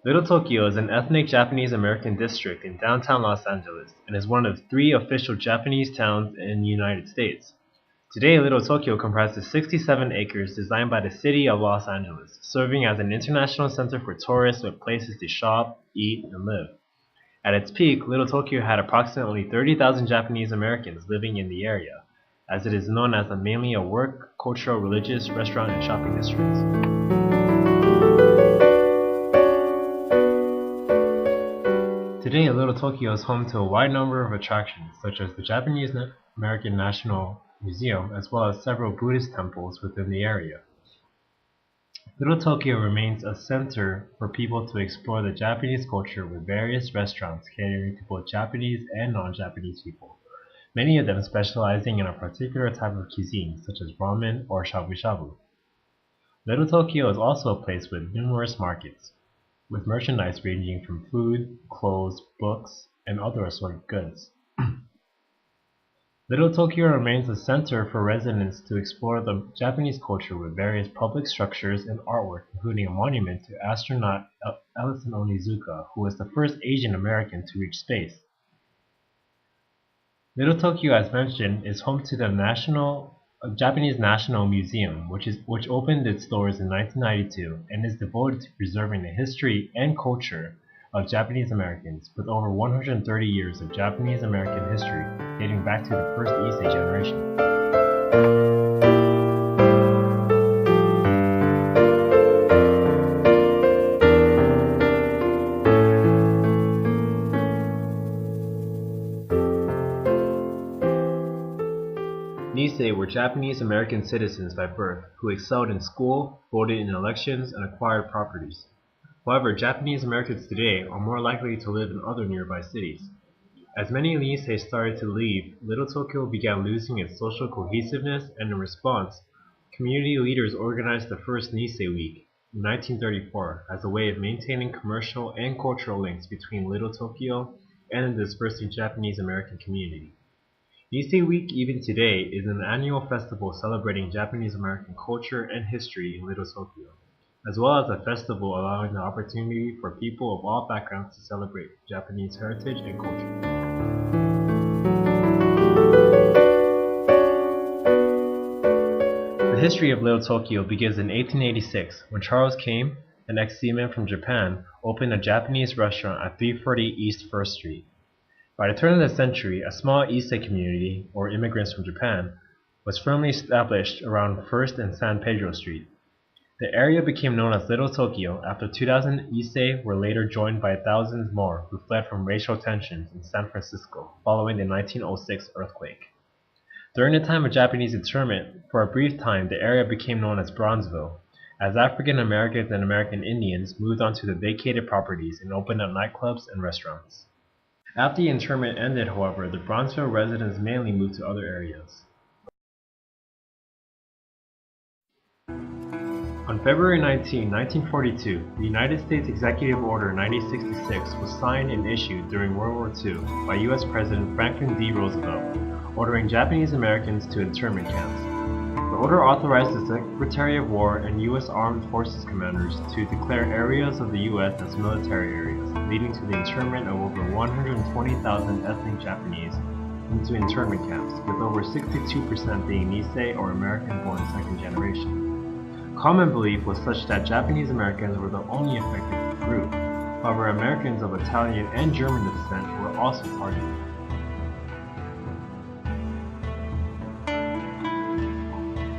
Little Tokyo is an ethnic Japanese American district in downtown Los Angeles and is one of 3 official Japanese towns in the United States. Today, Little Tokyo comprises 67 acres designed by the city of Los Angeles, serving as an international center for tourists with places to shop, eat, and live. At its peak, Little Tokyo had approximately 30,000 Japanese Americans living in the area, as it is known as mainly a work, cultural, religious, restaurant, and shopping district. Today, Little Tokyo is home to a wide number of attractions, such as the Japanese American National Museum, as well as several Buddhist temples within the area. Little Tokyo remains a center for people to explore the Japanese culture with various restaurants catering to both Japanese and non-Japanese people, many of them specializing in a particular type of cuisine, such as ramen or shabu-shabu. Little Tokyo is also a place with numerous markets, with merchandise ranging from food, clothes, books, and other assorted goods. Little Tokyo remains a center for residents to explore the Japanese culture with various public structures and artwork, including a monument to astronaut Ellison Onizuka, who was the first Asian American to reach space. Little Tokyo, as mentioned, is home to the Japanese National Museum, which opened its doors in 1992 and is devoted to preserving the history and culture of Japanese Americans, with over 130 years of Japanese American history dating back to the first Issei generation. Nisei were Japanese American citizens by birth who excelled in school, voted in elections, and acquired properties. However, Japanese Americans today are more likely to live in other nearby cities. As many Nisei started to leave, Little Tokyo began losing its social cohesiveness, and in response, community leaders organized the first Nisei Week in 1934 as a way of maintaining commercial and cultural links between Little Tokyo and the dispersing Japanese American community. Nisei Week, even today, is an annual festival celebrating Japanese American culture and history in Little Tokyo, as well as a festival allowing the opportunity for people of all backgrounds to celebrate Japanese heritage and culture. The history of Little Tokyo begins in 1886 when Charles Kane, an ex-seaman from Japan, opened a Japanese restaurant at 340 East 1st Street. By the turn of the century, a small Issei community, or immigrants from Japan, was firmly established around 1st and San Pedro Street. The area became known as Little Tokyo after 2,000 Issei were later joined by thousands more who fled from racial tensions in San Francisco following the 1906 earthquake. During the time of Japanese internment, for a brief time the area became known as Bronzeville, as African Americans and American Indians moved onto the vacated properties and opened up nightclubs and restaurants. After the internment ended, however, the Bronzeville residents mainly moved to other areas. On February 19, 1942, the United States Executive Order 9066 was signed and issued during World War II by U.S. President Franklin D. Roosevelt, ordering Japanese Americans to internment camps. The order authorized the Secretary of War and U.S. Armed Forces commanders to declare areas of the U.S. as military areas, leading to the internment of over 120,000 ethnic Japanese into internment camps, with over 62% being Nisei or American-born second generation. Common belief was such that Japanese Americans were the only affected group. However, Americans of Italian and German descent were also targeted.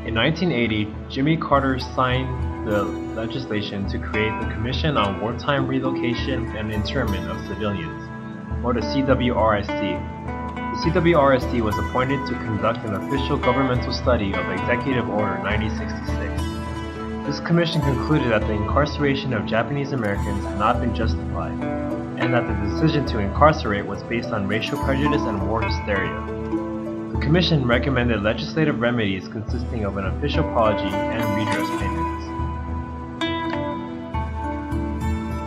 In 1980, Jimmy Carter signed the legislation to create the Commission on Wartime Relocation and Internment of Civilians, or the CWRSC. The CWRSC was appointed to conduct an official governmental study of Executive Order 9066. This commission concluded that the incarceration of Japanese Americans had not been justified, and that the decision to incarcerate was based on racial prejudice and war hysteria. The Commission recommended legislative remedies consisting of an official apology and redress payments.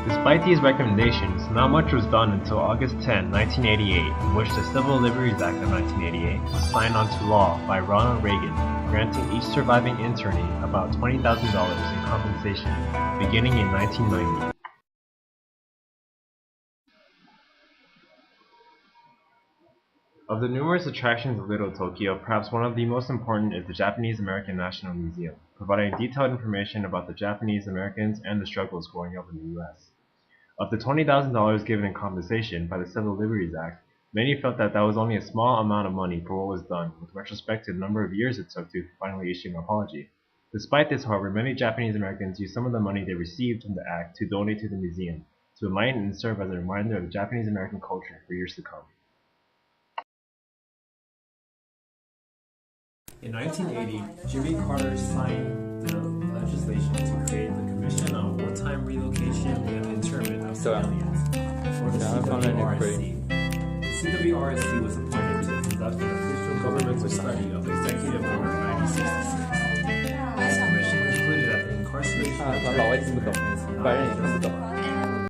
Despite these recommendations, not much was done until August 10, 1988, in which the Civil Liberties Act of 1988 was signed onto law by Ronald Reagan, granting each surviving internee about $20,000 in compensation beginning in 1990. Of the numerous attractions of Little Tokyo, perhaps one of the most important is the Japanese American National Museum, providing detailed information about the Japanese Americans and the struggles growing up in the U.S. Of the $20,000 given in compensation by the Civil Liberties Act, many felt that that was only a small amount of money for what was done, with retrospect to the number of years it took to finally issue an apology. Despite this, however, many Japanese Americans used some of the money they received from the act to donate to the museum, to enlighten and serve as a reminder of the Japanese American culture for years to come. In 1980, Jimmy Carter signed the legislation to create the Commission on Wartime Relocation and Internment of Civilians, or the CWRC. The CWRC was appointed to conduct an official governmental study of Executive Order 9066. This commission concluded that the incarceration of Japanese Americans